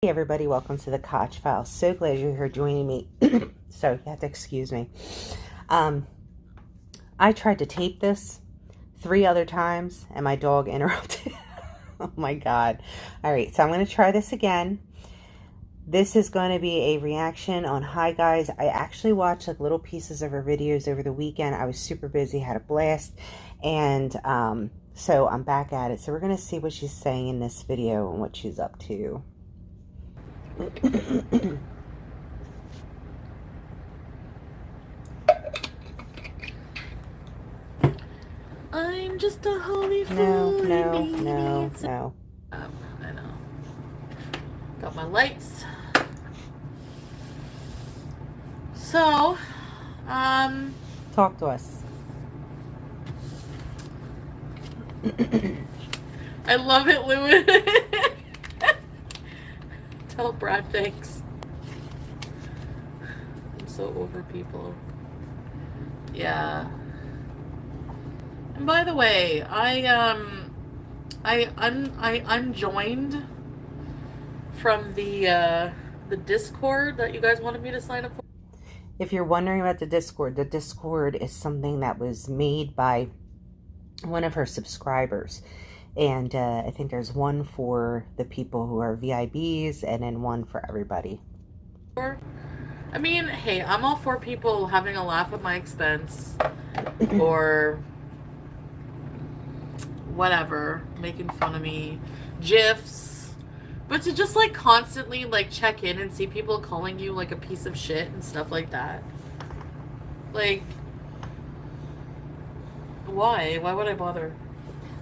Hey everybody, welcome to the Koch Files. So glad you're here joining me. So you have to excuse me. I tried to tape this 3 other times and my dog interrupted. Oh my god. Alright, so I'm going to try this again. This is going to be a reaction on Hi Guys. I actually watched like little pieces of her videos over the weekend. I was super busy, had a blast, and so I'm back at it. So we're going to see what she's saying in this video and what she's up to. I'm just a holy No. fool. I know. Got my lights. So, talk to us. I love it, Louis. Tell Brad thanks. I'm so over people. Yeah. And by the way, I unjoined from the Discord that you guys wanted me to sign up for. If you're wondering about the Discord is something that was made by one of her subscribers. And I think there's one for the people who are VIBs and then one for everybody. I mean, hey, I'm all for people having a laugh at my expense or whatever, making fun of me, GIFs, but to just like constantly like check in and see people calling you like a piece of shit and stuff like that. Like, why would I bother?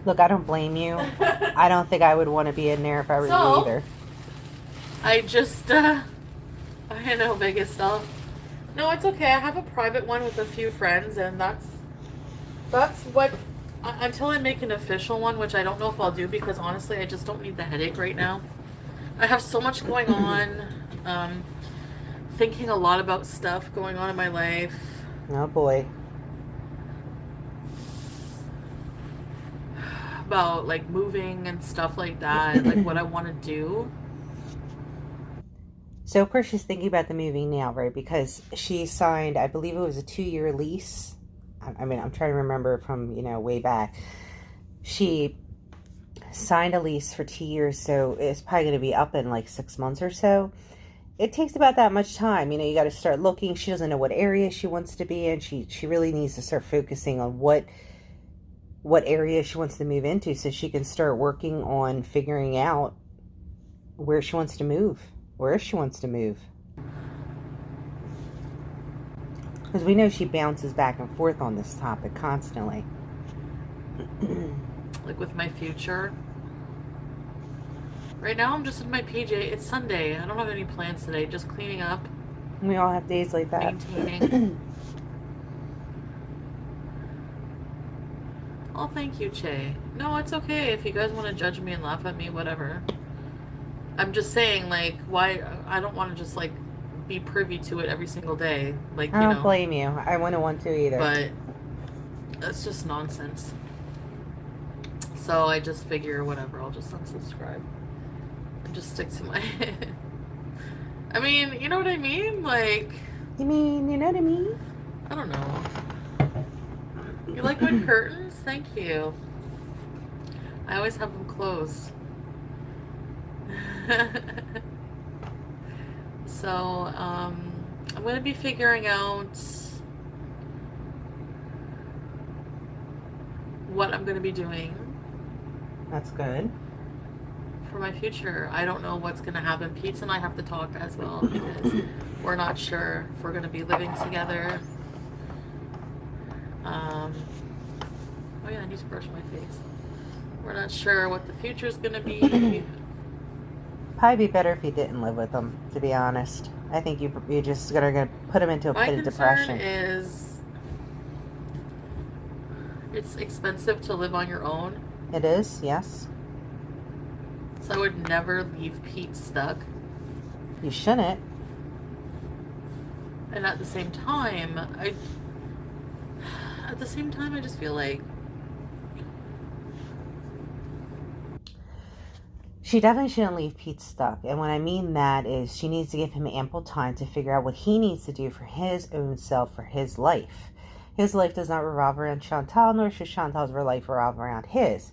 Look, I don't blame you. I don't think I would want to be in there if I were you either. I just I know, biggest stuff. No, it's okay. I have a private one with a few friends, and that's what, until I make an official one, which I don't know if I'll do, because honestly I just don't need the headache right now. I have so much going on, thinking a lot about stuff going on in my life. Oh boy. About like moving and stuff like that, like what I want to do. So of course she's thinking about the moving now, right? Because she signed, I believe it was a 2-year lease. I mean, I'm trying to remember from, way back. She signed a lease for 2 years, so it's probably going to be up in like 6 months or so. It takes about that much time. You got to start looking. She doesn't know what area she wants to be in. She really needs to start focusing on what area she wants to move into so she can start working on figuring out where she wants to move, where she wants to move. Because we know she bounces back and forth on this topic constantly. Like with my future. Right now I'm just in my PJ. It's Sunday. I don't have any plans today. Just cleaning up. We all have days like that. Maintaining. Oh, thank you, Che. No, it's okay. If you guys want to judge me and laugh at me, whatever. I'm just saying, like, why I don't want to just, like, be privy to it every single day. Like, I don't blame you. I wouldn't want to either. But that's just nonsense. So I just figure, whatever, I'll just unsubscribe. And just stick to my... I mean, you know what I mean? Like... You mean, you know what I mean? I don't know. You like my curtains? Thank you. I always have them closed. So, I'm going to be figuring out what I'm going to be doing. That's good. For my future. I don't know what's going to happen. Pete and I have to talk as well, because we're not sure if we're going to be living together. Oh yeah, I need to brush my face. We're not sure what the future is going to be. Probably be better if you didn't live with them, to be honest. I think you're just gonna put them into a pit of depression. My concern is it's expensive to live on your own. It is, yes. So I would never leave Pete stuck. You shouldn't. And at the same time, I just feel like She definitely shouldn't leave Pete stuck. And what I mean that is she needs to give him ample time to figure out what he needs to do for his own self, for his life. His life does not revolve around Chantal, nor should Chantal's life revolve around his.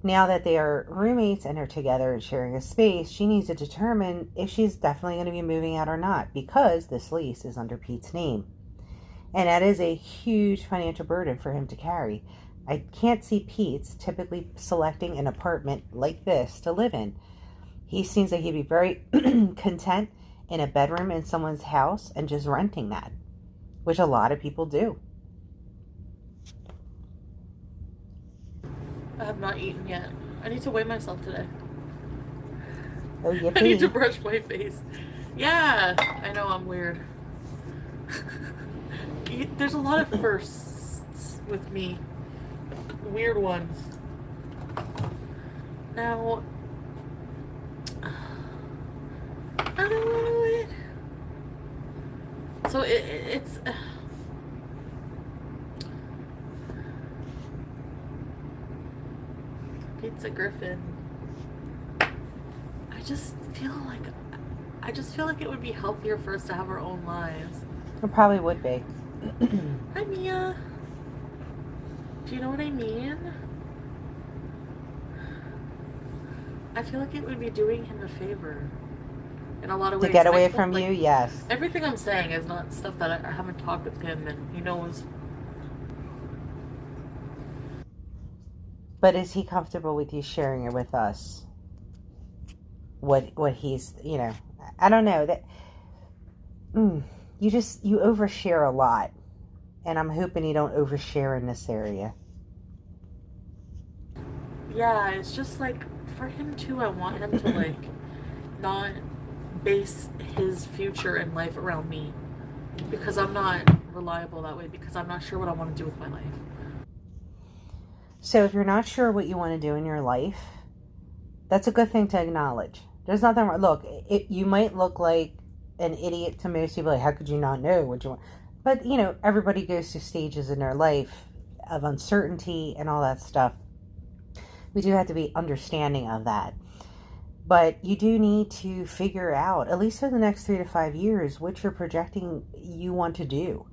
Now that they are roommates and are together and sharing a space, she needs to determine if she's definitely going to be moving out or not, because this lease is under Pete's name. And that is a huge financial burden for him to carry. I can't see Pete's typically selecting an apartment like this to live in. He seems like he'd be very content in a bedroom in someone's house and just renting that, which a lot of people do. I have not eaten yet. I need to weigh myself today. Oh, yippee. I need to brush my face. Yeah, I know I'm weird. There's a lot of firsts with me. Weird ones. Now, I don't know it. So it's Pizza Griffin. I just feel like it would be healthier for us to have our own lives. It probably would be. Hi, Mia. Do you know what I mean? I feel like it would be doing him a favor in a lot of ways. To get away from you, yes. Everything I'm saying is not stuff that I haven't talked with him and he knows. But is he comfortable with you sharing it with us? What he's, I don't know. That you overshare a lot. And I'm hoping you don't overshare in this area. Yeah, it's just like, for him too, I want him to like not base his future and life around me. Because I'm not reliable that way. Because I'm not sure what I want to do with my life. So if you're not sure what you want to do in your life, that's a good thing to acknowledge. There's nothing wrong. Look, you might look like an idiot to most people. Like, how could you not know what you want? But, everybody goes through stages in their life of uncertainty and all that stuff. We do have to be understanding of that. But you do need to figure out, at least for the next 3 to 5 years, what you're projecting you want to do.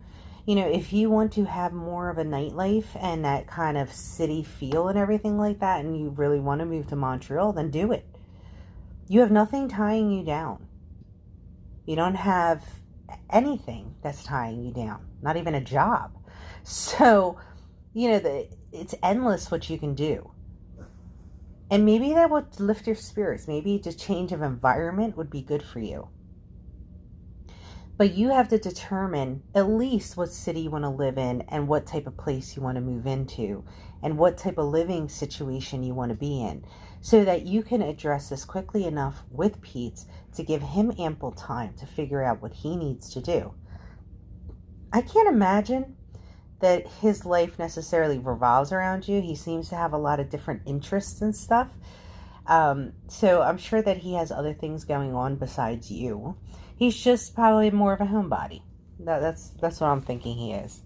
If you want to have more of a nightlife and that kind of city feel and everything like that, and you really want to move to Montreal, then do it. You have nothing tying you down. You don't have anything that's tying you down, not even a job. So, it's endless what you can do. And maybe that would lift your spirits. Maybe just change of environment would be good for you. But you have to determine at least what city you want to live in and what type of place you want to move into and what type of living situation you want to be in so that you can address this quickly enough with Pete to give him ample time to figure out what he needs to do. I can't imagine that his life necessarily revolves around you. He seems to have a lot of different interests and stuff. So I'm sure that he has other things going on besides you. He's just probably more of a homebody. That's what I'm thinking he is.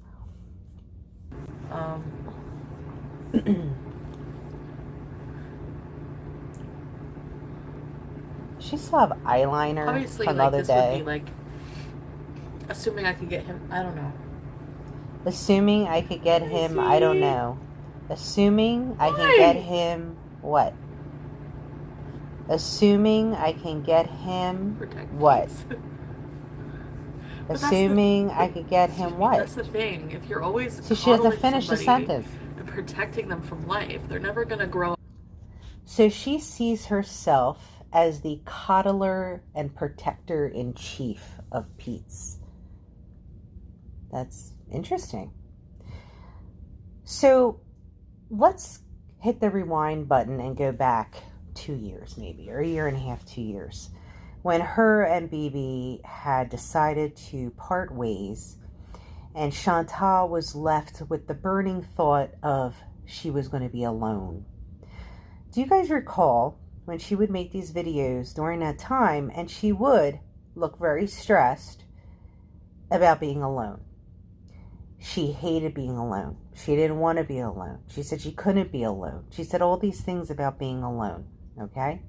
She still have eyeliner Obviously, from like, the other this day. would be like, assuming I could get him, I don't know. Assuming I could get him, I don't know. Assuming I can get him, what? Assuming I can get him, what? Assuming I could get him what? That's the thing. If you're always So she doesn't finish the sentence. And protecting them from life, they're never going to grow. So she sees herself as the coddler and protector-in-chief of Pete's. That's interesting. So let's hit the rewind button and go back 2 years maybe, or a year and a half, 2 years, when her and BB had decided to part ways and Chantal was left with the burning thought of she was going to be alone. Do you guys recall when she would make these videos during that time and she would look very stressed about being alone? She hated being alone. She didn't want to be alone. She said she couldn't be alone. She said all these things about being alone, okay?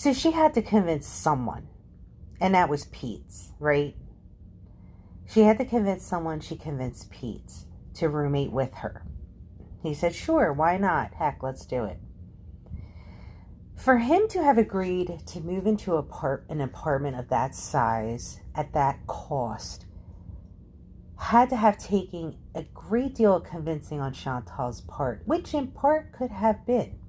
So she had to convince someone, and that was Pete's, right? She had to convince someone. She convinced Pete's to roommate with her. He said, sure, why not? Heck, let's do it. For him to have agreed to move into an apartment of that size at that cost had to have taken a great deal of convincing on Chantal's part, which in part could have been.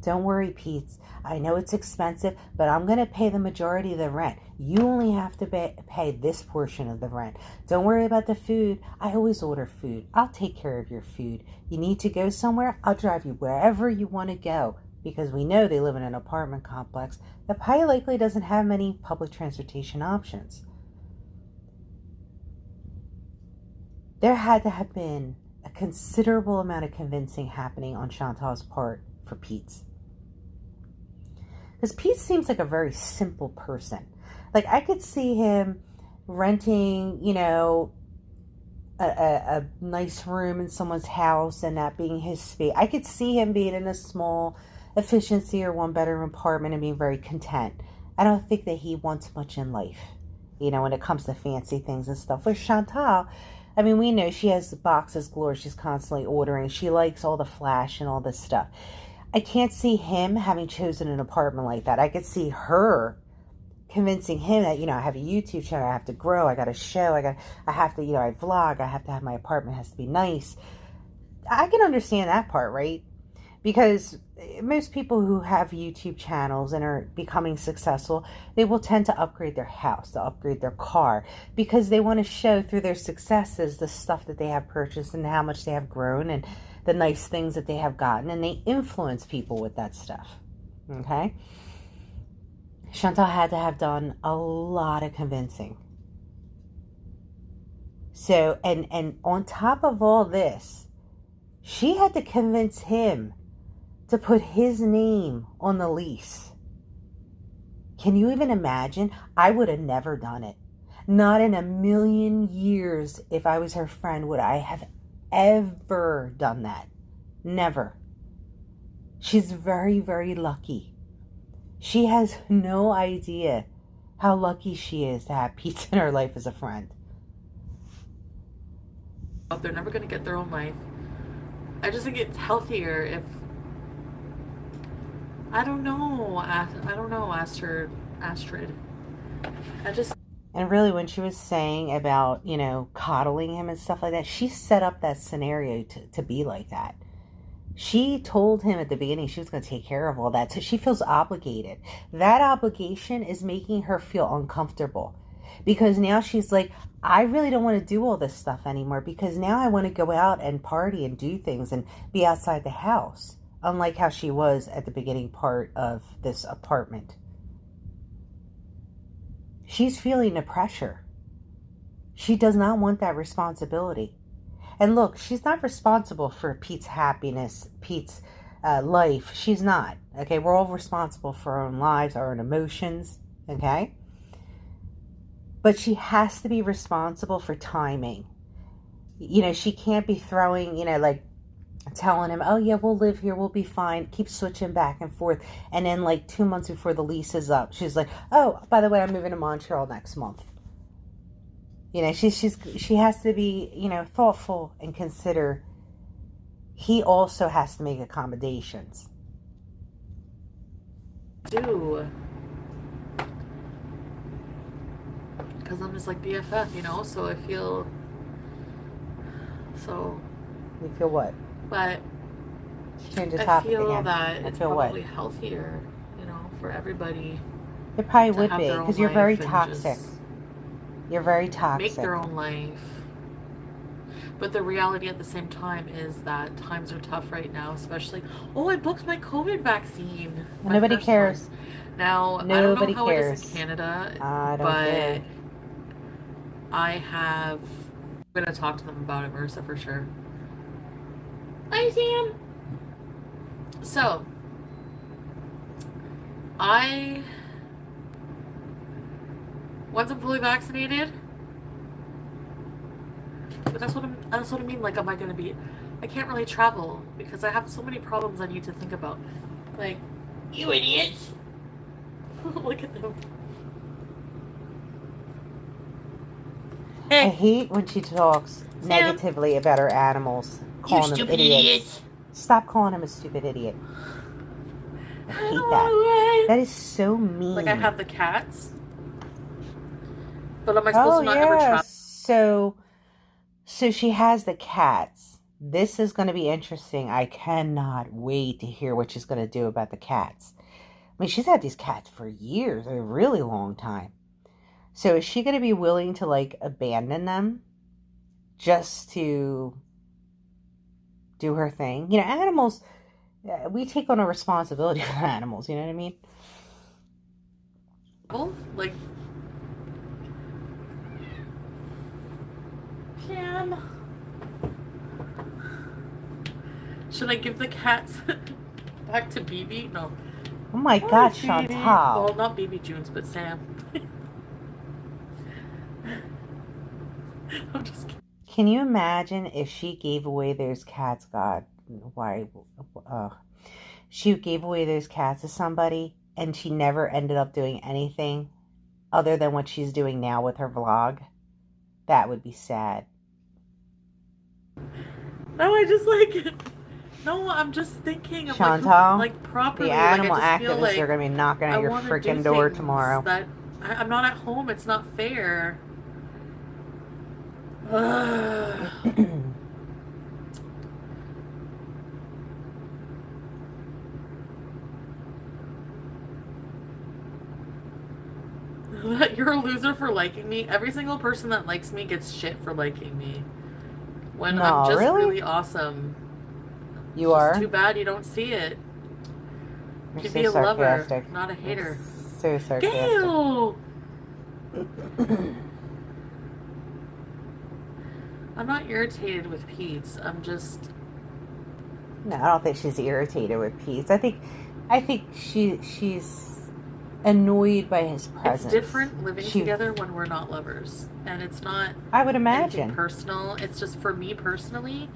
Don't worry, Pete. I know it's expensive, but I'm going to pay the majority of the rent. You only have to pay this portion of the rent. Don't worry about the food. I always order food. I'll take care of your food. You need to go somewhere? I'll drive you wherever you want to go. Because we know they live in an apartment complex that highly likely doesn't have many public transportation options. There had to have been a considerable amount of convincing happening on Chantal's part for Pete's. Because Pete seems like a very simple person. Like, I could see him renting, you know, a nice room in someone's house and that being his space. I could see him being in a small efficiency or one-bedroom apartment and being very content. I don't think that he wants much in life, you know, when it comes to fancy things and stuff. With Chantal, I mean, we know she has boxes galore. She's constantly ordering. She likes all the flash and all this stuff. I can't see him having chosen an apartment like that. I could see her convincing him that, you know, I have a YouTube channel, I have to grow, I got a show, I have to, you know, I vlog, I have to have my apartment, has to be nice. I can understand that part, right? Because most people who have YouTube channels and are becoming successful, they will tend to upgrade their house, to upgrade their car, because they want to show through their successes the stuff that they have purchased and how much they have grown and the nice things that they have gotten, and they influence people with that stuff. Okay? Chantal had to have done a lot of convincing. So, and on top of all this, she had to convince him to put his name on the lease. Can you even imagine? I would have never done it. Not in a million years, if I was her friend, would I have ever done that. Never. She's very, very lucky. She has no idea how lucky she is to have Pete in her life as a friend. They're never going to get their own life. I just think it's healthier if, I don't know, Astrid. And really, when she was saying about, you know, coddling him and stuff like that, she set up that scenario to be like that. She told him at the beginning she was going to take care of all that, so she feels obligated. That obligation is making her feel uncomfortable, because now she's like, I really don't want to do all this stuff anymore, because now I want to go out and party and do things and be outside the house, unlike how she was at the beginning part of this apartment. She's feeling the pressure. She does not want that responsibility. And look, she's not responsible for Pete's happiness, Pete's life. She's not. Okay, we're all responsible for our own lives, our own emotions. Okay? But she has to be responsible for timing. You know, she can't be throwing, you know, like telling him, oh yeah, we'll live here, we'll be fine, keep switching back and forth. And then like 2 months before the lease is up, she's like, oh, by the way, I'm moving to Montreal next month. You know, she has to be, you know, thoughtful and consider he also has to make accommodations. Do. Because I'm just like BFF, you know, so I feel, so. You feel what? But change the topic I feel again. that it's probably what? Healthier, you know, for everybody. It probably would be, because you're very toxic. You're very toxic. Make their own life. But the reality at the same time is that times are tough right now, especially. Oh, I booked my COVID vaccine. Nobody cares. Now, Nobody I don't know how cares. it is in Canada, I don't but care. I'm going to talk to them about it, Marissa, for sure. Hi, Sam. So, once I'm fully vaccinated, but that's what I mean. Like, am I going to be? I can't really travel because I have so many problems I need to think about. Like, you idiots! Look at them. I Hey, hate when she talks Sam. negatively about her animals, You calling them stupid idiots. idiot. Stop calling him a stupid idiot. I I hate don't that. want That is so mean. Like, I have the cats, but am I supposed Oh to not ever yeah. try? So she has the cats. This is going to be interesting. I cannot wait to hear what she's going to do about the cats. I mean, she's had these cats for years, a really long time. So is she going to be willing to like abandon them just to do her thing? You know, animals, we take on a responsibility for animals, you know what I mean? Like, Pam, should I give the cats back to BB? No. Oh my Hi, God, sweetie. Chantal. Well, not BB Junes, but Sam. I'm just kidding. Can you imagine if she gave away those cats? God, why? She gave away those cats to somebody and she never ended up doing anything other than what she's doing now with her vlog. That would be sad. No, I just like. No, I'm just thinking of Chantal, like properly. the Like, I animal just feel activists like are going to be knocking I at your want to do freaking door things tomorrow. that I'm not at home. It's not fair. You're a loser for liking me. Every single person that likes me gets shit for liking me. When I'm No, just really? really awesome. You It's are? just too bad you don't see it. You're You so be a lover, sarcastic. not a hater. You're so sarcastic. Gail! I'm not irritated with Pete's. I'm just. No, I don't think she's irritated with Pete. I think she's annoyed by his presence. It's different living together when we're not lovers. And it's not I would anything imagine. personal. It's just for me personally,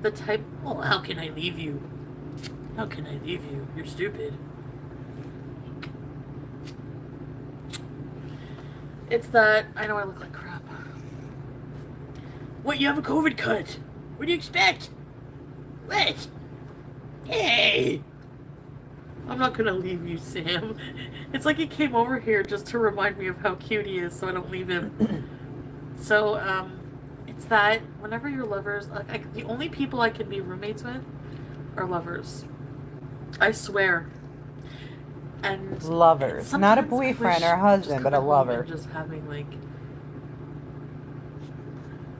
the type, oh, how can I leave you? How can I leave you? You're stupid. It's that, I know I look like crap. What, you have a COVID cut? What do you expect? What? Hey! I'm not gonna leave you, Sam. It's like he came over here just to remind me of how cute he is so I don't leave him. So, it's that whenever you're lovers, like, the only people I can be roommates with are lovers. I swear. And lovers, not a boyfriend or a husband, but a lover. And just having like,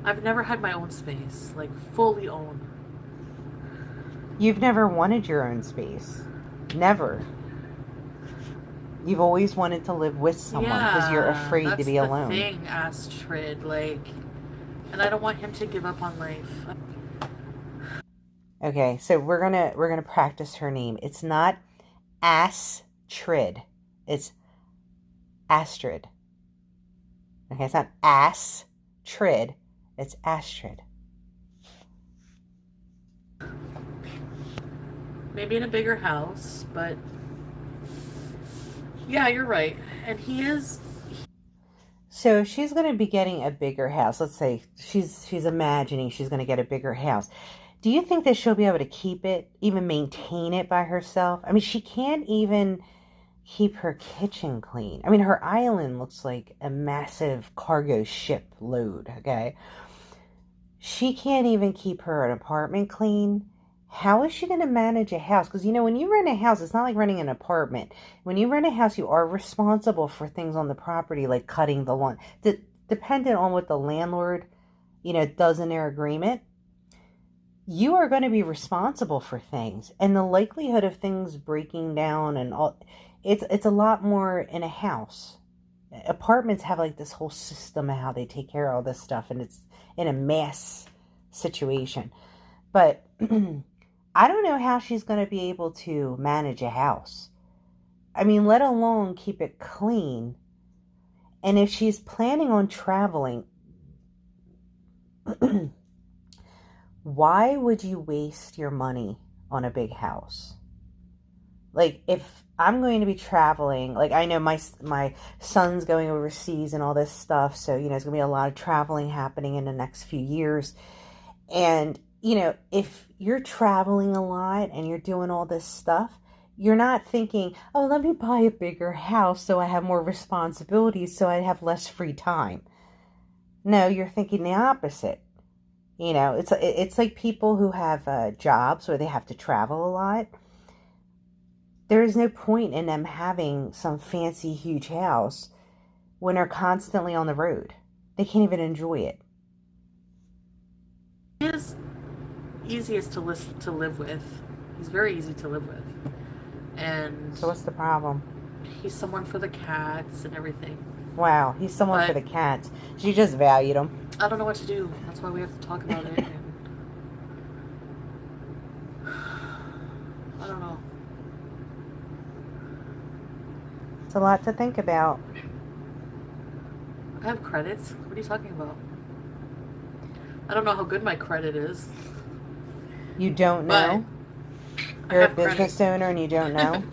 I've never had my own space, like fully own. You've never wanted your own space, never. You've always wanted to live with someone because you're afraid to be alone. That's the thing, Astrid. Like, and I don't want him to give up on life. Okay, so we're gonna practice her name. It's not Astrid. It's Astrid. Okay, it's not Astrid. It's Astrid. Maybe in a bigger house, but yeah, you're right. And he is. So she's going to be getting a bigger house. Let's say she's imagining she's going to get a bigger house. Do you think that she'll be able to keep it, even maintain it by herself? I mean, she can't even keep her kitchen clean. I mean, her island looks like a massive cargo ship load, okay? She can't even keep her apartment clean. How is she going to manage a house? Because, you know, when you rent a house, it's not like renting an apartment. When you rent a house, you are responsible for things on the property, like cutting the lawn. Dependent on what the landlord, you know, does in their agreement, you are going to be responsible for things. And the likelihood of things breaking down and all, it's a lot more in a house. Apartments have like this whole system of how they take care of all this stuff, and it's in a mass situation. But I don't know how she's going to be able to manage a house. I mean, let alone keep it clean. And if she's planning on traveling, why would you waste your money on a big house? Like, if I'm going to be traveling, like, I know my son's going overseas and all this stuff, so, you know, there's going to be a lot of traveling happening in the next few years. And, you know, if you're traveling a lot and you're doing all this stuff, you're not thinking, oh, let me buy a bigger house so I have more responsibilities so I have less free time. No, you're thinking the opposite. You know, it's like people who have jobs where they have to travel a lot. There is no point in them having some fancy, huge house when they're constantly on the road. They can't even enjoy it. He is easiest to live with. He's very easy to live with. And So what's the problem? he's someone for the cats and everything. Wow, he's someone for But the cats. She just valued him. I don't know what to do. That's why we have to talk about it. And I don't know. It's a lot to think about. I have credits. What are you talking about? I don't know how good my credit is. You don't know? You're a business owner and you don't know?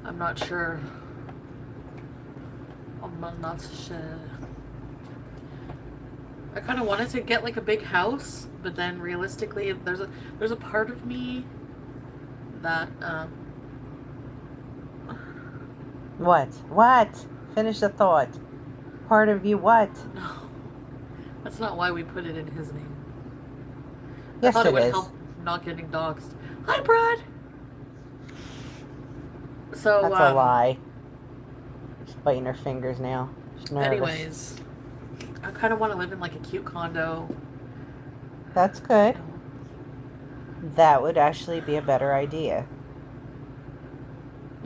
I'm not sure. I'm not sure. I kind of wanted to get like a big house, but then realistically, there's a part of me that What? Finish the thought. Part of you what? no, that's not why we put it in his name. Yes, I thought it would is. help not getting doxxed. Hi, Brad. So That's a lie. She's biting her fingers now. She's nervous. Anyways, I kind of want to live in like a cute condo. That's good. That would actually be a better idea.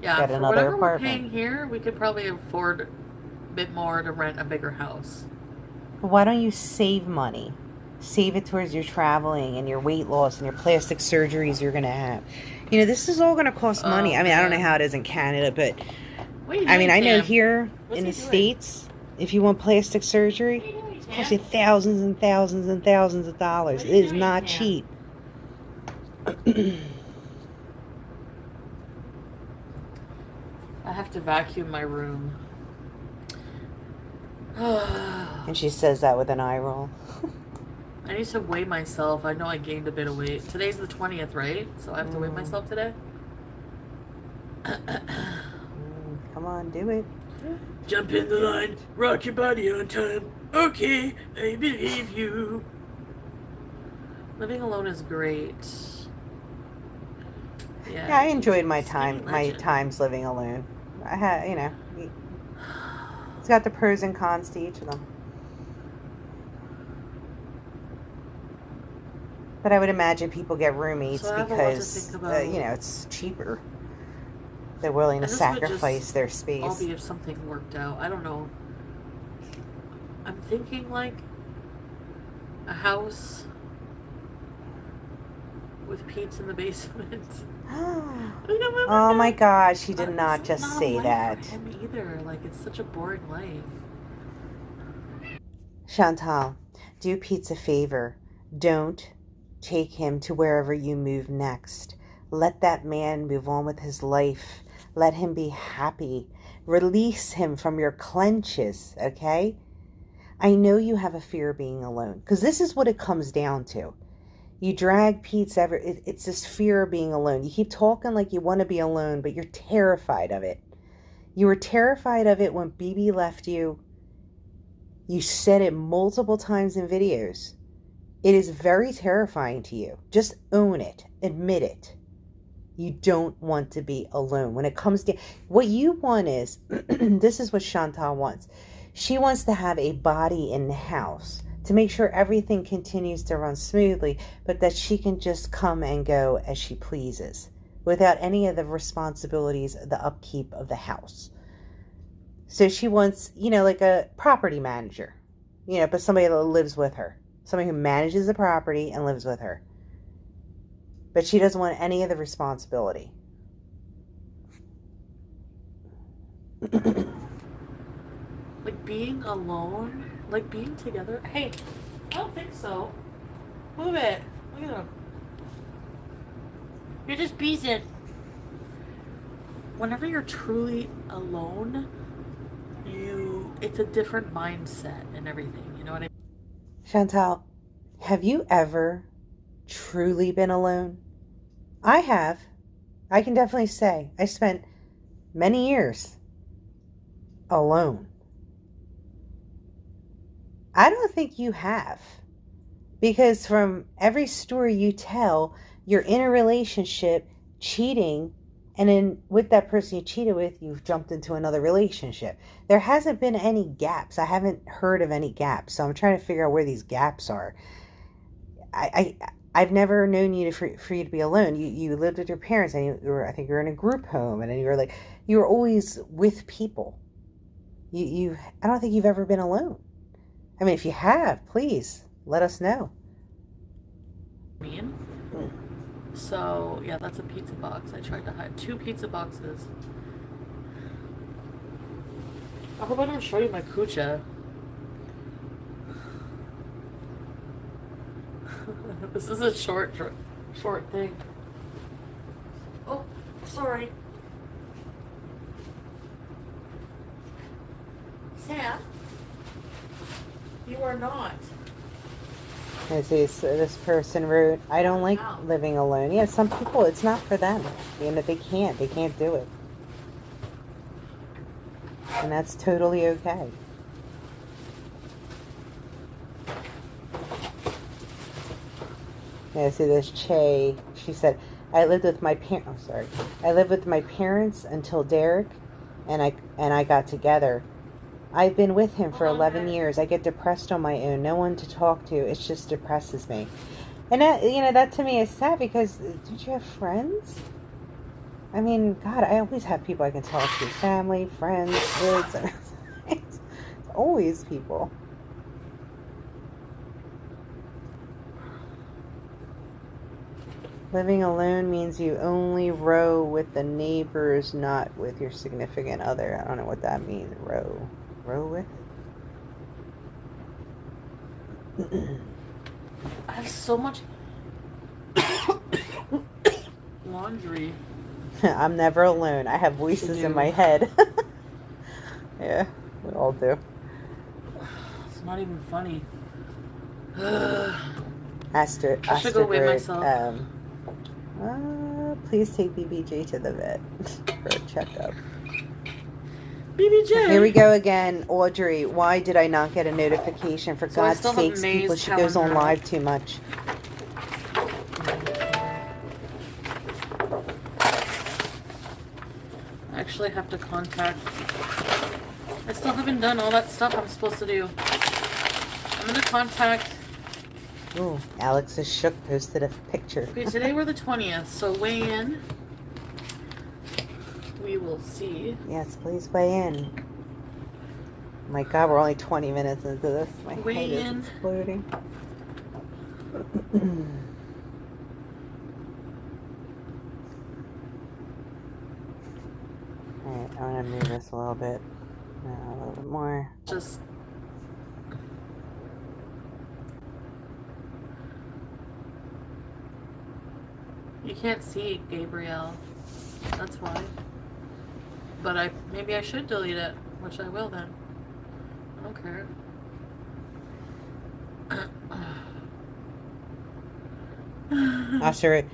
Yeah, Get for another whatever apartment. we're paying here, we could probably afford a bit more to rent a bigger house. Why don't you save money? Save it towards your traveling and your weight loss and your plastic surgeries you're going to have. You know, this is all going to cost money. I mean, I don't know how it is in Canada, but I mean, I know here in the States, if you want plastic surgery, it costs you thousands and thousands and thousands of dollars. It is not cheap. I have to vacuum my room. And she says that with an eye roll. I need to weigh myself. I know I gained a bit of weight. Today's the 20th, right? So I have to weigh myself today? Come on, do it. Jump in the line. Rock your body on time. Okay, I believe you. Living alone is great. Yeah, I enjoyed my times living alone. I had, you know, it's got the pros and cons to each of them. But I would imagine people get roommates because, you know, it's cheaper. They're willing to sacrifice their space. I'll be if something worked out. I don't know. I'm thinking like a house with Pete's in the basement. Oh my gosh, he did not just say that. For him either. Like, it's such a boring life. Chantal, do Pete a favor. Don't take him to wherever you move next. Let that man move on with his life. Let him be happy. Release him from your clenches, okay? I know you have a fear of being alone, because this is what it comes down to. You drag Pete's it's this fear of being alone. You keep talking like you want to be alone, but you're terrified of it. You were terrified of it when BB left you. You said it multiple times in videos. It is very terrifying to you. Just own it. Admit it. You don't want to be alone. When it comes to what you want is, this is what Chantal wants. She wants to have a body in the house to make sure everything continues to run smoothly, but that she can just come and go as she pleases without any of the responsibilities of the upkeep of the house. So she wants, you know, like a property manager, you know, but somebody that lives with her. Somebody who manages the property and lives with her. But she doesn't want any of the responsibility. Like being alone, like being together. Hey, I don't think so. Move it. Look at him. You're just beezin. Whenever you're truly alone, it's a different mindset and everything. You know what I mean? Chantal, have you ever truly been alone? I have. I can definitely say I spent many years alone. I don't think you have. Because from every story you tell, you're in a relationship, cheating, and then with that person you cheated with, you've jumped into another relationship. There hasn't been any gaps. I haven't heard of any gaps. So I'm trying to figure out where these gaps are. I've never known you for you to be alone. You lived with your parents, and I think you were in a group home, and then you were always with people. I don't think you've ever been alone. I mean, if you have, please let us know. So yeah, that's a pizza box. I tried to hide 2 pizza boxes. I hope I don't show you my coochie. This is a short thing. Oh, sorry. Sam, you are not. This person wrote, I don't like living alone. Yeah, some people, it's not for them. You know, they can't do it. And that's totally okay. Yeah, see this Che, she said, I lived with my parents until Derek and I got together. I've been with him for 11 years. I get depressed on my own. No one to talk to. It just depresses me. And that, that to me is sad because did you have friends? I mean, God, I always have people I can talk to. Family, friends, kids. It's always people. Living alone means you only row with the neighbors, not with your significant other. I don't know what that means. Row with? I have so much laundry. I'm never alone. I have voices in my head. Yeah, we all do. It's not even funny. I should go weigh myself. Please take BBJ to the vet for a checkup. BBJ. Here we go again, Audrey. Why did I not get a notification? For God's sakes, people, she goes on live too much. I actually have to contact. I still haven't done all that stuff I'm supposed to do. I'm gonna contact. Ooh, Alex is shook. Posted a picture. Okay, today we're the 20th, so weigh in. We will see. Yes, please weigh in. My God, we're only 20 minutes into this. My head is exploding. Alright, I want to move this a little bit. A little bit more. Just. You can't see Gabrielle. That's why. But maybe I should delete it, which I will then. I don't care. Oscar,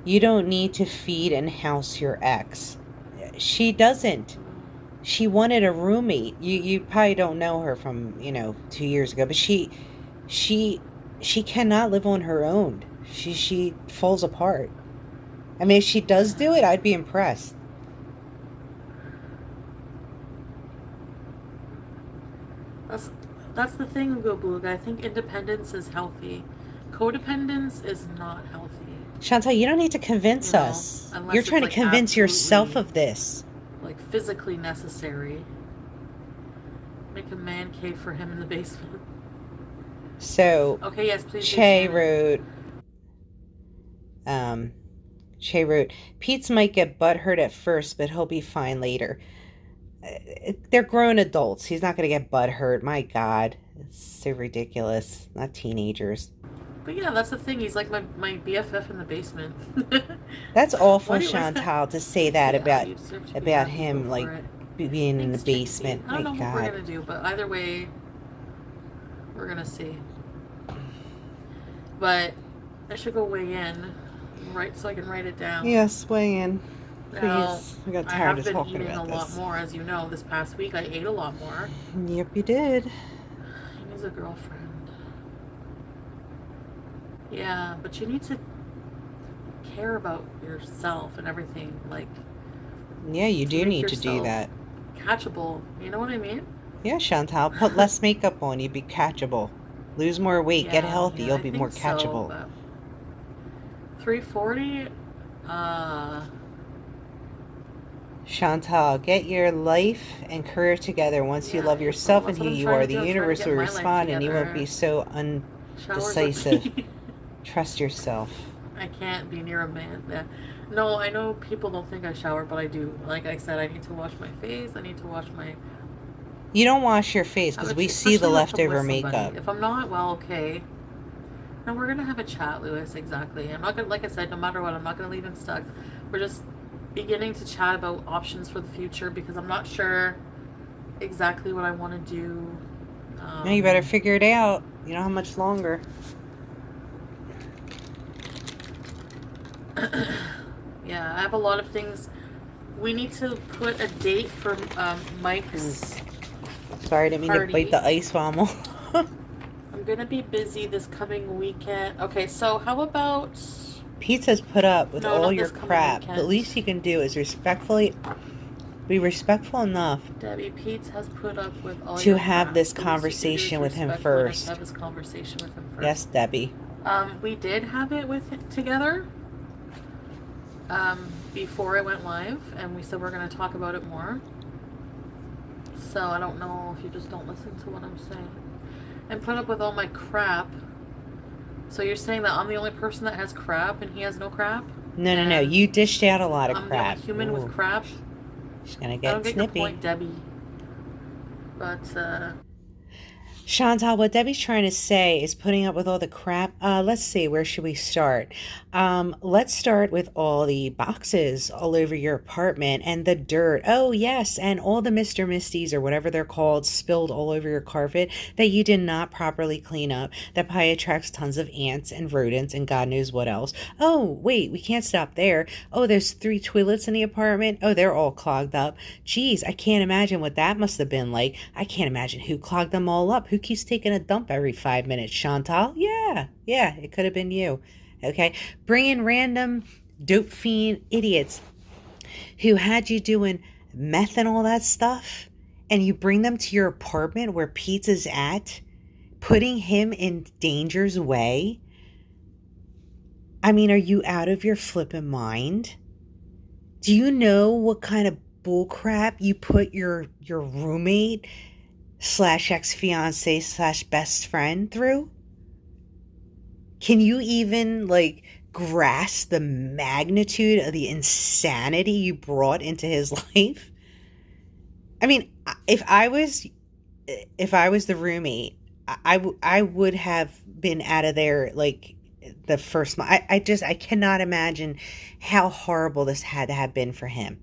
you don't need to feed and house your ex. She doesn't. She wanted a roommate. You probably don't know her from, 2 years ago, but she cannot live on her own. She falls apart. I mean, if she does do it, I'd be impressed. That's the thing, Ugo Boog. I think independence is healthy. Codependence is not healthy. Chantal, you don't need to convince us. You're trying to convince yourself of this. Like physically necessary. Make a man cave for him in the basement. So, okay, yes, please. Che wrote, Pete's might get butthurt at first, but he'll be fine later. they're grown adults. He's not going to get butt hurt. My God. It's so ridiculous. Not teenagers. But yeah, that's the thing. He's like my BFF in the basement. That's awful, Why do you always Chantal, to say that yeah, you deserve to be about happy. Go him, like, for it. being in the Thanks, Tracy. basement. I don't My know what we're God. gonna do, but either way, we're gonna see. But I should go weigh in, right, so I can write it down. Yes, weigh in. Now, Please. I got I tired have of been talking eating about a lot this. more, as you know. This past week, I ate a lot more. Yep, you did. He needs a girlfriend. Yeah, but you need to care about yourself and everything. Like, Yeah, you do make need to do yourself that. catchable. You know what I mean? Yeah, Chantal, put less makeup on. You'd be catchable. Lose more weight. Get healthy. You'll I be think more so, catchable. but 340. Chantal, get your life and career together. Once you love yourself and that's who what I'm you trying are, to the do. I'm trying to universe get will my life respond and you won't be together. so Showers undecisive. are- Trust yourself. I can't be near a man. Yeah. No, I know people don't think I shower, but I do. Like I said, I need to wash my face. I need to wash my. You don't wash your face because we see the leftover makeup. If I'm not, well, okay. No, we're gonna have a chat, Lewis. Exactly. I'm not gonna, like I said, no matter what, I'm not gonna leave him stuck. We're just beginning to chat about options for the future because I'm not sure exactly what I want to do. Now you better figure it out. You don't have much longer. Yeah, I have a lot of things. We need to put a date for Mike's. Sorry, I didn't mean to bite the ice wobble. I'm gonna be busy this coming weekend. Okay, so how about Pizza's put up with all your crap. Weekend. The least he can do is be respectful enough. Debbie, Pete has put up with all to your have crap. this conversation with him first. Have this conversation with him first. Yes, Debbie. We did have it together. Before it went live, and we said we're going to talk about it more. So I don't know if you just don't listen to what I'm saying. And put up with all my crap. So you're saying that I'm the only person that has crap and he has no crap? No. You dished out a lot of crap. crap. I'm the only human with crap. She's gonna I get don't get snippy. your point, Debbie. But Chantal, what Debbie's trying to say is putting up with all the crap. Let's see, where should we start? Let's start with all the boxes all over your apartment and the dirt. Oh, yes, and all the Mr. Misties or whatever they're called spilled all over your carpet that you did not properly clean up. That probably attracts tons of ants and rodents and God knows what else. Oh, wait, we can't stop there. Oh, there's 3 toilets in the apartment. Oh, they're all clogged up. Geez, I can't imagine what that must have been like. I can't imagine who clogged them all up. Who keeps taking a dump every 5 minutes? Chantal? Yeah, it could have been you. Okay, bring in random dope fiend idiots who had you doing meth and all that stuff, and you bring them to your apartment where Pizza's at, putting him in danger's way. I mean, are you out of your flippin' mind? Do you know what kind of bullcrap you put your roommate / ex-fiance / best friend through? Can you even grasp the magnitude of the insanity you brought into his life? I mean, if I was the roommate, I would have been out of there the first month. I cannot imagine how horrible this had to have been for him.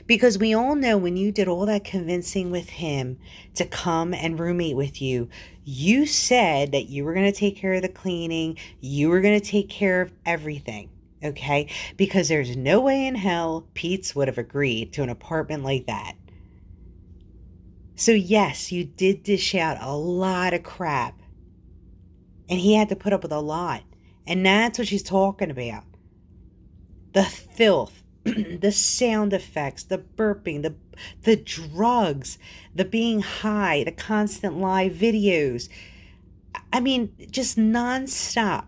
Because we all know when you did all that convincing with him to come and roommate with you, you said that you were going to take care of the cleaning, you were going to take care of everything, okay? Because there's no way in hell Pete's would have agreed to an apartment like that. So yes, you did dish out a lot of crap. And he had to put up with a lot. And that's what she's talking about. The filth, the sound effects, the burping, the drugs, the being high, the constant live videos. I mean, just nonstop.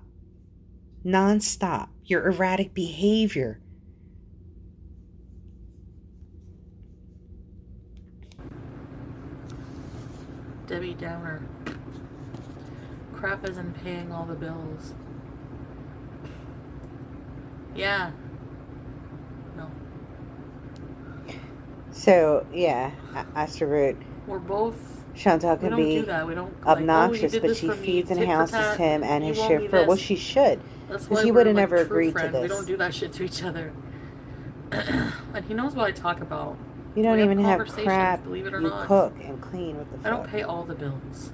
Your erratic behavior. Debbie Downer. Crap isn't paying all the bills. Yeah. No. So, yeah, Asteroid. We're both. Chantal We can don't do be that. We don't like, oh, you obnoxious, did but this she for me, feeds and tit for houses tat. him and You his owe me chauffeur. Well, this. she should, That's because why he would we're have like never true agreed to friends. We don't this. do that shit to each other. And he knows what I talk about. You don't We have even have conversations, crap believe it or you not. cook and clean. What the I don't fuck? pay all the bills.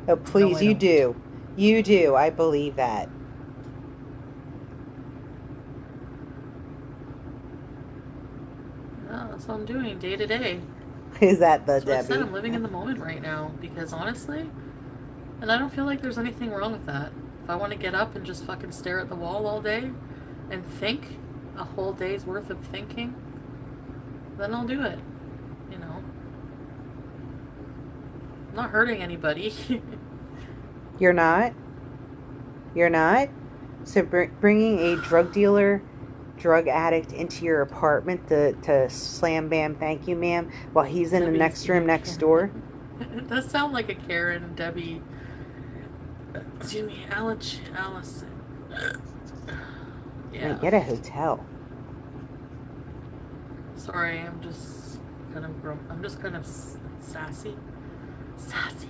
Oh, No, please, I you don't. do. You do. I believe that. Yeah, that's what I'm doing day to day. Is that the That's what I said. Debbie? I'm living in the moment right now because honestly, and I don't feel like there's anything wrong with that. If I want to get up and just fucking stare at the wall all day and think a whole day's worth of thinking, then I'll do it. You know, I'm not hurting anybody. You're not? You're not? So bringing a drug dealer, drug addict into your apartment to slam bam thank you ma'am while he's in the next room next door? It does sound like a Karen, Debbie. Excuse me, Alice. I mean, get a hotel. Sorry, I'm just kind of sassy. Sassy.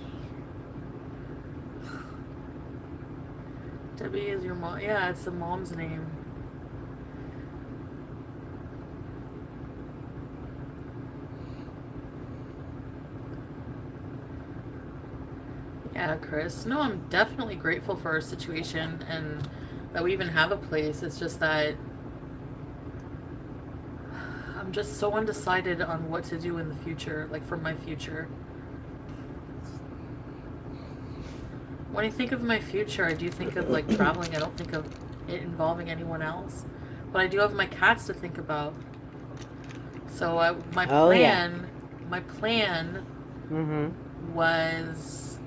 Debbie is your mom. Yeah, it's the mom's name. Yeah, Chris. No, I'm definitely grateful for our situation and that we even have a place. It's just that I'm just so undecided on what to do in the future, like for my future. When I think of my future, I do think of like traveling. I don't think of it involving anyone else. But I do have my cats to think about. So my plan was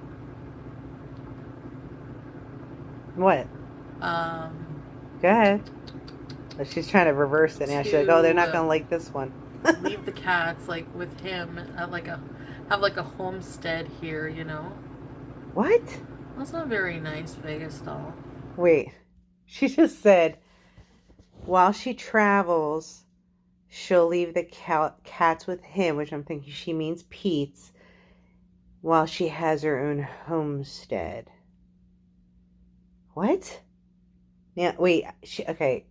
What? Go ahead. She's trying to reverse it now. She's like, oh, they're not gonna like this one. Leave the cats like with him at have like a homestead here, you know. What? That's not very nice, Vegas doll. Wait. She just said while she travels, she'll leave the cats with him, which I'm thinking she means Pete's, while she has her own homestead. What? Now, wait. Okay.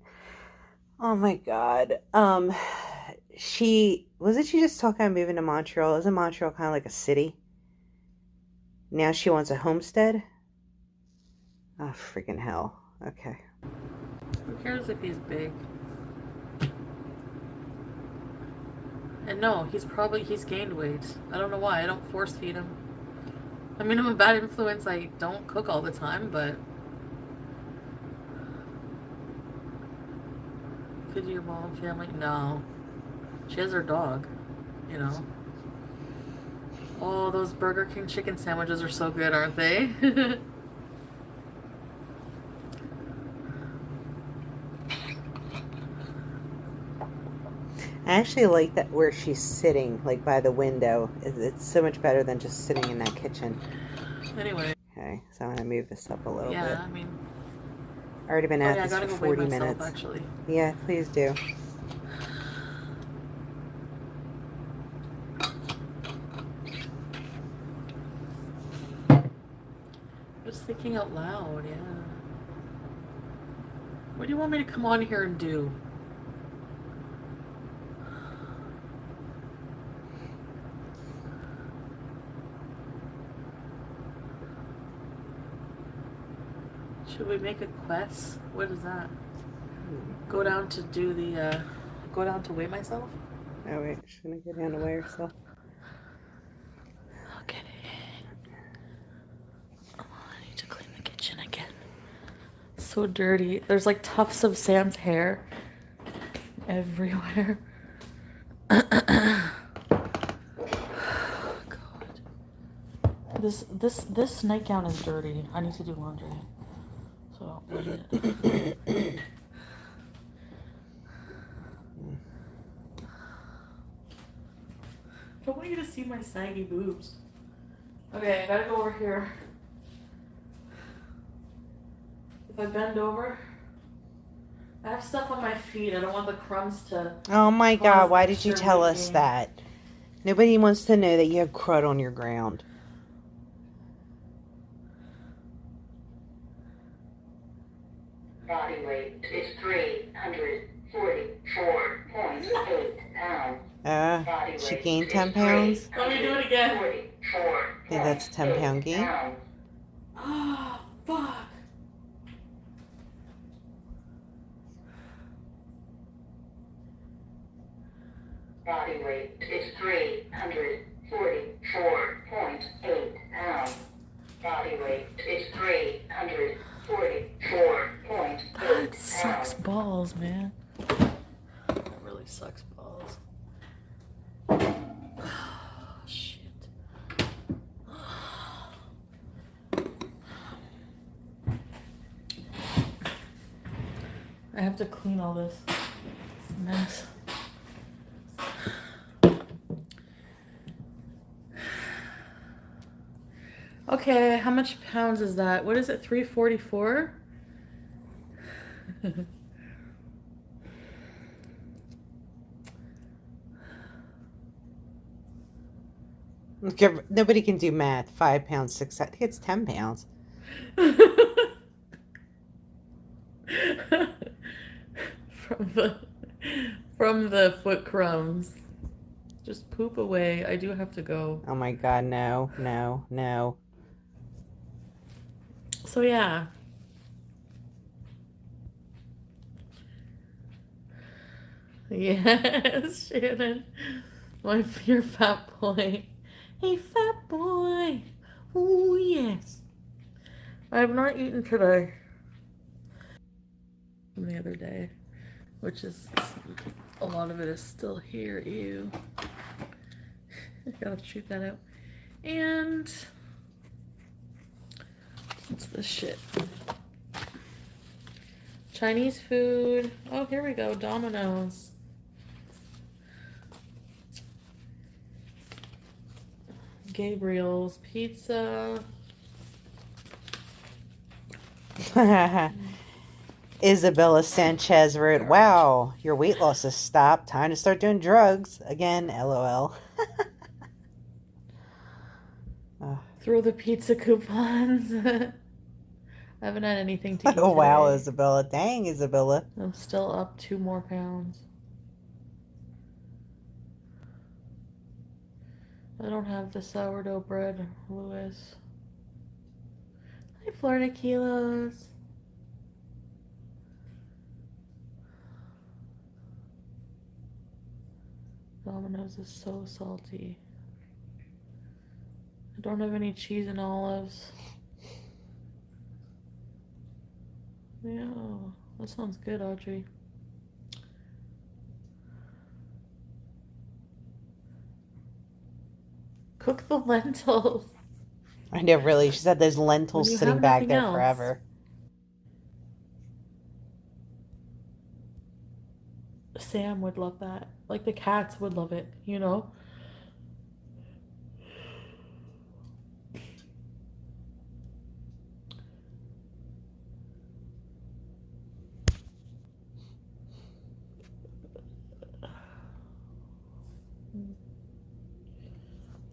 Oh my God. She just talking about moving to Montreal? Isn't Montreal kind of like a city? Now she wants a homestead? Oh, freaking hell. Okay. Who cares if he's big? And no, he's gained weight. I don't know why. I don't force feed him. I mean, I'm a bad influence. I don't cook all the time, but could your mom family? No. She has her dog, you know. Oh, those Burger King chicken sandwiches are so good, aren't they? I actually like that where she's sitting, like by the window. It's so much better than just sitting in that kitchen. Anyway. Okay, so I'm going to move this up a little bit. Yeah, I mean... I've already been at this for 40 myself, minutes. Actually. Yeah, please do. Just thinking out loud, yeah. What do you want me to come on here and do? Should we make a quest? What is that? Go down to do the, go down to weigh myself? Oh wait, she's gonna go down to weigh herself. Okay. Oh, I need to clean the kitchen again. It's so dirty. There's like tufts of Sam's hair everywhere. God. This nightgown is dirty. I need to do laundry. So I want you to see my saggy boobs. Okay, I gotta go over here. If I bend over, I have stuff on my feet. I don't want the crumbs to. Oh my God, why did you mixture tell us leaking. that? Nobody wants to know that you have crud on your ground. Body weight is 344.8 pounds. She gained 10 pounds? Let me do it again. I think that's 10 pound gain. Oh, fuck. Body weight is 344.8 pounds. Body weight is 344.8 That sucks pounds. balls, man. That really sucks balls. Oh, shit. I have to clean all this mess. Okay, how much pounds is that? What is it, 344? Nobody can do math. 5 pounds, 6. I think it's 10 pounds. From the foot crumbs. Just poop away. I do have to go. Oh my God, no, no, no. So yeah. Yes, Shannon. Your fat boy. Hey, fat boy. Oh, yes. I have not eaten today. From the other day. Which is, a lot of it is still here. Ew. I gotta shoot that out. And what's this shit? Chinese food. Oh, here we go. Domino's. Gabriel's Pizza. Isabella Sanchez wrote, wow, your weight loss has stopped. Time to start doing drugs. Again, LOL. Throw the pizza coupons. I haven't had anything to eat Oh, wow, today. Isabella. Dang, Isabella. I'm still up 2 more pounds. I don't have the sourdough bread, Louis. Hi, Florida Kilos. Domino's is so salty. I don't have any cheese and olives. Yeah, that sounds good, Audrey. Cook the lentils. I know, really. She said there's lentils When you sitting have back nothing there else. forever. Sam would love that. Like the cats would love it, you know?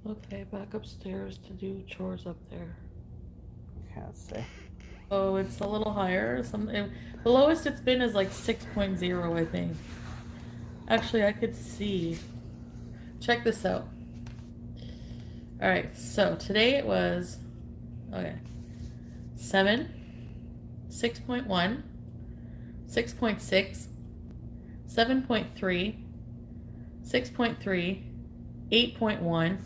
Okay, back upstairs to do chores up there. Okay, let's see. Oh, it's a little higher. The lowest it's been is like 6.0, I think. Actually, I could see. Check this out. All right, so today it was, okay, 7, 6.1, 6.6, 7.3, 6.3, 8.1,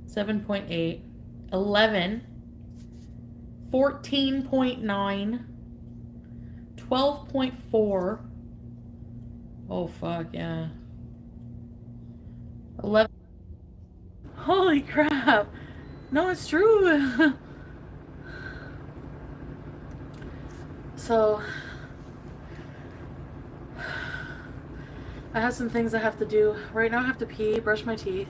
7.8, 11, 14.9, 12.4. Oh, fuck, yeah. 11. Holy crap. No, it's true. So, I have some things I have to do. Right now I have to pee, brush my teeth.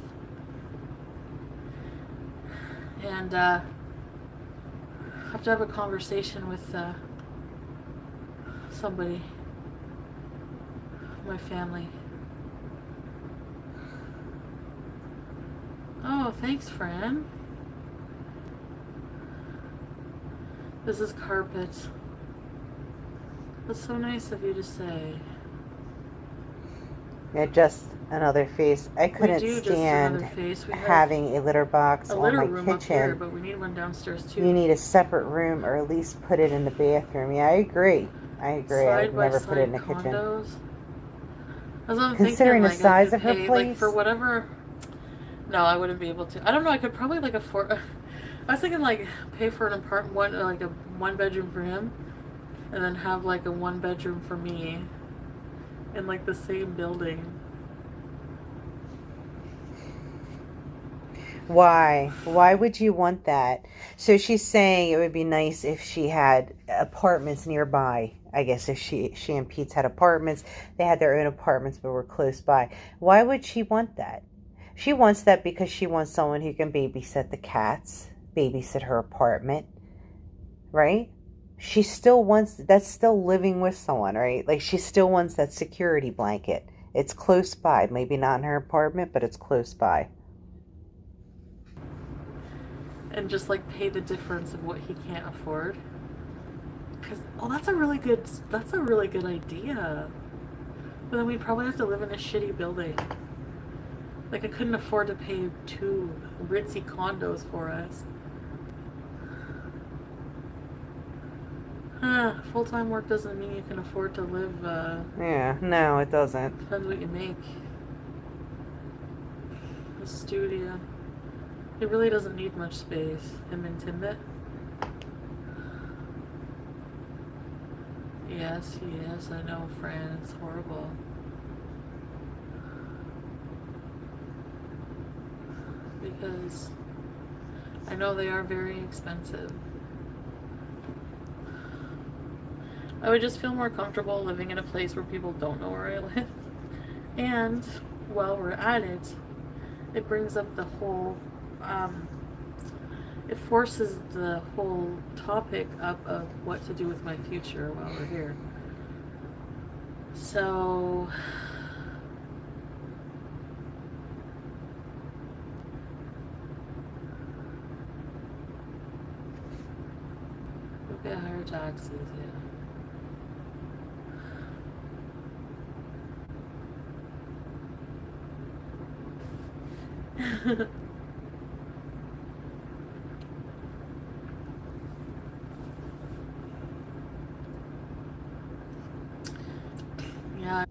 And, I have to have a conversation with, somebody. my family. Oh, thanks, Fran. This is carpet. That's so nice of you to say. Yeah, just another face. I couldn't stand having a litter box on my room up here, kitchen. but we need one downstairs too. You need a separate room, or at least put it in the bathroom. Yeah, I agree. I would never put it in the kitchen. Considering the size of her place, like, for whatever. No, I wouldn't be able to. I don't know. I could probably like afford. I was thinking like pay for an apartment, like a 1-bedroom for him, and then have like a 1-bedroom for me, in like the same building. Why? Why would you want that? So she's saying it would be nice if she had apartments nearby. I guess if she and Pete's had apartments, they had their own apartments but were close by. Why would she want that? She wants that because she wants someone who can babysit the cats, babysit her apartment, right? She still wants, that's still living with someone, right? Like she still wants that security blanket. It's close by. Maybe not in her apartment, but it's close by. And just like pay the difference of what he can't afford. Because, oh, that's a really good idea. But then we'd probably have to live in a shitty building. Like I couldn't afford to pay 2 ritzy condos for us. Full-time work doesn't mean you can afford to live, yeah, no, it doesn't. Depends what you make. The studio. It really doesn't need much space. Him and Timbit. Yes, I know, Fran. It's horrible. Because I know they are very expensive. I would just feel more comfortable living in a place where people don't know where I live. And while we're at it, it brings up the whole, it forces the whole topic up of what to do with my future while we're here. So, we'll get higher taxes, yeah. Yeah.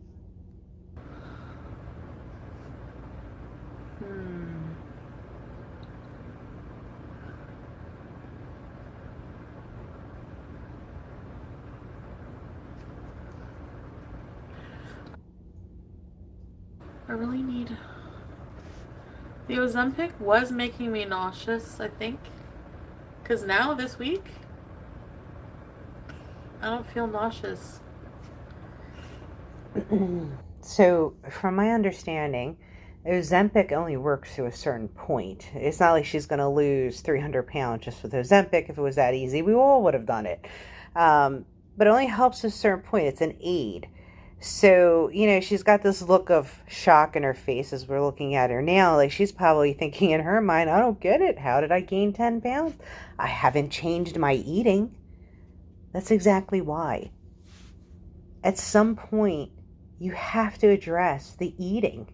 I really need... The Ozempic was making me nauseous, I think. Because now, this week, I don't feel nauseous. So, from my understanding, Ozempic only works to a certain point. It's not like she's going to lose 300 pounds just with Ozempic. If it was that easy, we all would have done it. But it only helps to a certain point. It's an aid. So, you know, she's got this look of shock in her face as we're looking at her now. Like, she's probably thinking in her mind, I don't get it. How did I gain 10 pounds? I haven't changed my eating. That's exactly why. At some point, you have to address the eating.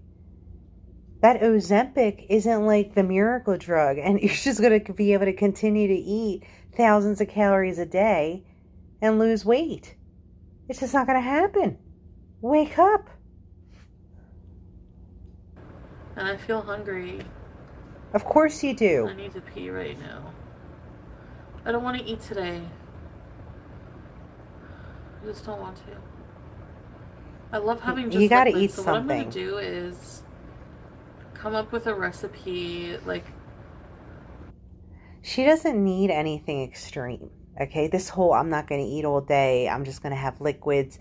That Ozempic isn't like the miracle drug, and you're just going to be able to continue to eat thousands of calories a day and lose weight. It's just not going to happen. Wake up. And I feel hungry. Of course you do. I need to pee right now. I don't want to eat today. I just don't want to. I love having just you gotta liquids, eat so something. What I'm going to do is come up with a recipe, like... She doesn't need anything extreme, okay? This whole, I'm not going to eat all day, I'm just going to have liquids.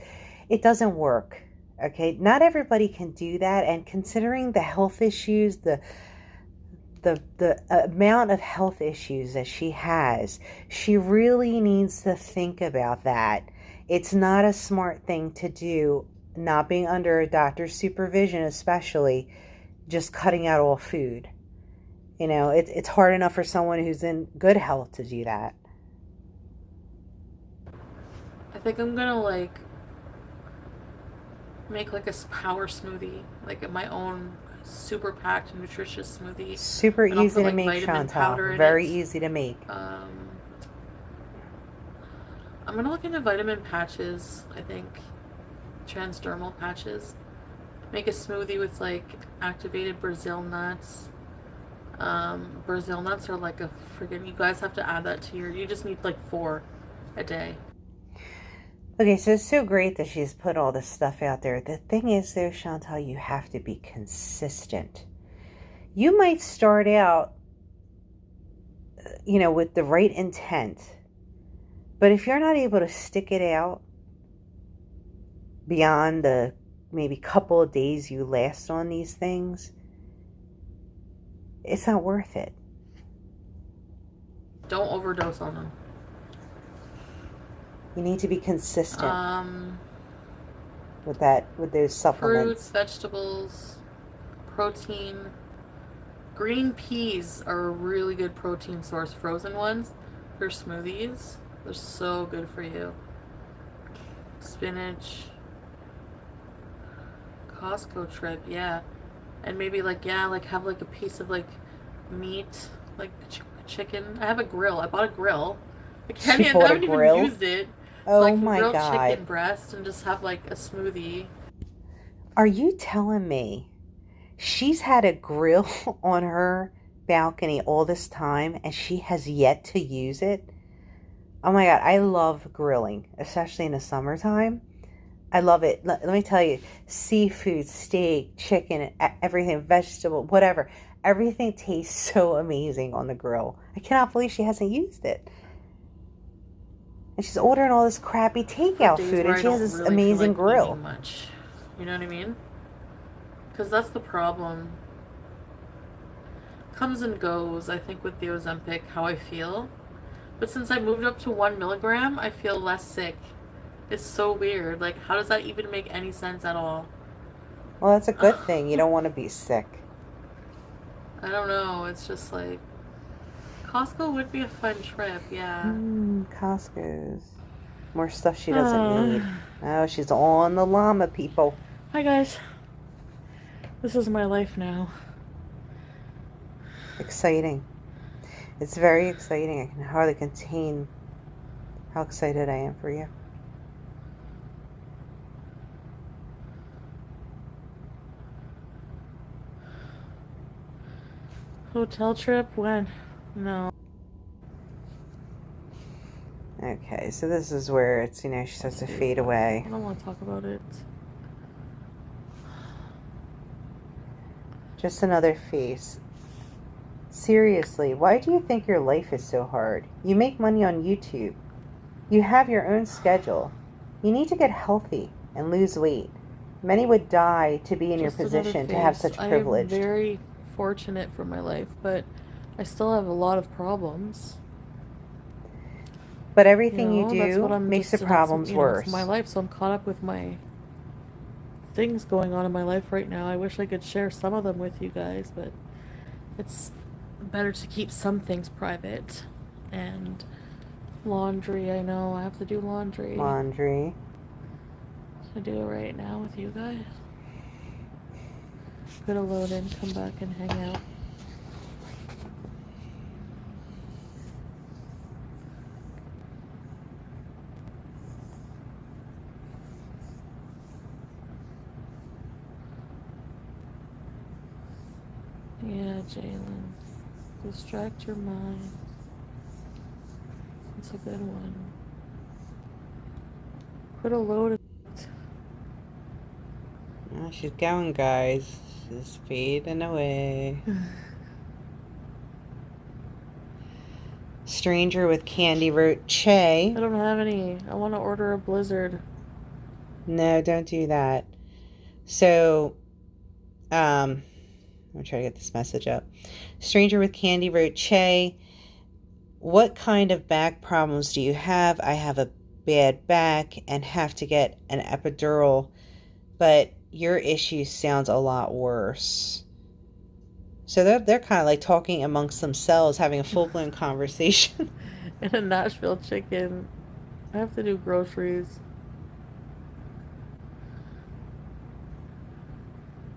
It doesn't work, okay? Not everybody can do that, and considering the health issues, the amount of health issues that she has, she really needs to think about that. It's not a smart thing to do not being under a doctor's supervision, especially, just cutting out all food. You know, it's hard enough for someone who's in good health to do that. I think I'm gonna like make like a power smoothie, like my own super packed nutritious smoothie. Super And I'll easy put, to like, make, vitamin powder Chantal. in Very it. easy to make. I'm gonna look into vitamin patches, I think. Transdermal patches. Make a smoothie with like activated Brazil nuts. Brazil nuts are like a friggin', you guys have to add that to you just need like 4 a day. Okay, so it's so great that she's put all this stuff out there. The thing is, though, Chantal, you have to be consistent. You might start out, with the right intent, but if you're not able to stick it out beyond the maybe couple of days you last on these things, it's not worth it. Don't overdose on them. You need to be consistent with those supplements. Fruits, vegetables, protein. Green peas are a really good protein source. Frozen ones for smoothies. They're so good for you. Spinach. Costco trip, yeah. And maybe have like a piece of like meat, like chicken. I have a grill. I bought a grill. I haven't even used it. Oh, so I can my grill God. chicken breast and just have like a smoothie. Are you telling me she's had a grill on her balcony all this time and she has yet to use it? Oh my God, I love grilling, especially in the summertime. I love it. Let me tell you, seafood, steak, chicken, everything, vegetable, whatever. Everything tastes so amazing on the grill. I cannot believe she hasn't used it. And she's ordering all this crappy takeout food, and she has this amazing grill. Much. You know what I mean? Because that's the problem. Comes and goes, I think, with the Ozempic, how I feel. But since I moved up to 1 milligram, I feel less sick. It's so weird. Like, how does that even make any sense at all? Well, that's a good thing. You don't want to be sick. I don't know. It's just like... Costco would be a fun trip, yeah. Costco's. More stuff she doesn't need. Oh, she's on the llama, people. Hi, guys. This is my life now. Exciting. It's very exciting. I can hardly contain how excited I am for you. Hotel trip? When? No. Okay, so this is where it's, she starts to fade away. I don't want to talk about it. Just another face. Seriously, why do you think your life is so hard? You make money on YouTube. You have your own schedule. You need to get healthy and lose weight. Many would die to be in your position to have such privilege. I am very fortunate for my life, but I still have a lot of problems. But everything you do makes the problems worse. It's my life, so I'm caught up with my things going on in my life right now. I wish I could share some of them with you guys, but it's better to keep some things private. And laundry, I know I have to do laundry. Laundry. I do it right now with you guys. Gonna load in, come back and hang out. Yeah, Jalen. Distract your mind. It's a good one. Put a load of Oh, she's going, guys. She's fading away. Stranger with Candy wrote, Che. I don't have any. I want to order a Blizzard. No, don't do that. So, I'm trying to get this message up. Stranger with Candy wrote, Che, what kind of back problems do you have? I have a bad back and have to get an epidural but your issue sounds a lot worse. So they're kind of like talking amongst themselves, having a full-blown conversation. And a Nashville chicken. I have to do groceries.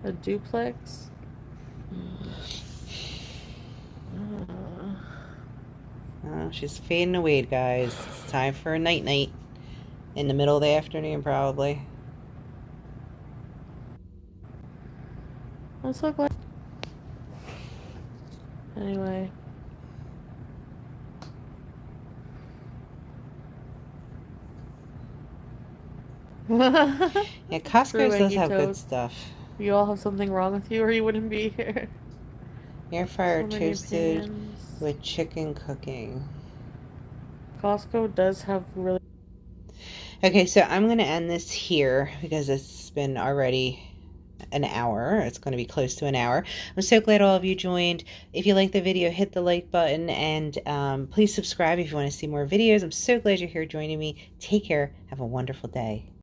A duplex. Oh, she's fading away, guys. It's time for a night-night. In the middle of the afternoon, probably. I'm so glad. Anyway. Yeah, Costco does have good toast. stuff. You all have something wrong with you, or you wouldn't be here. Air fryer So many toasted opinions. with chicken cooking. Costco does have really. Okay, so I'm going to end this here because it's been already an hour. It's going to be close to an hour. I'm so glad all of you joined. If you like the video, hit the like button, and please subscribe if you want to see more videos. I'm so glad you're here joining me. Take care. Have a wonderful day.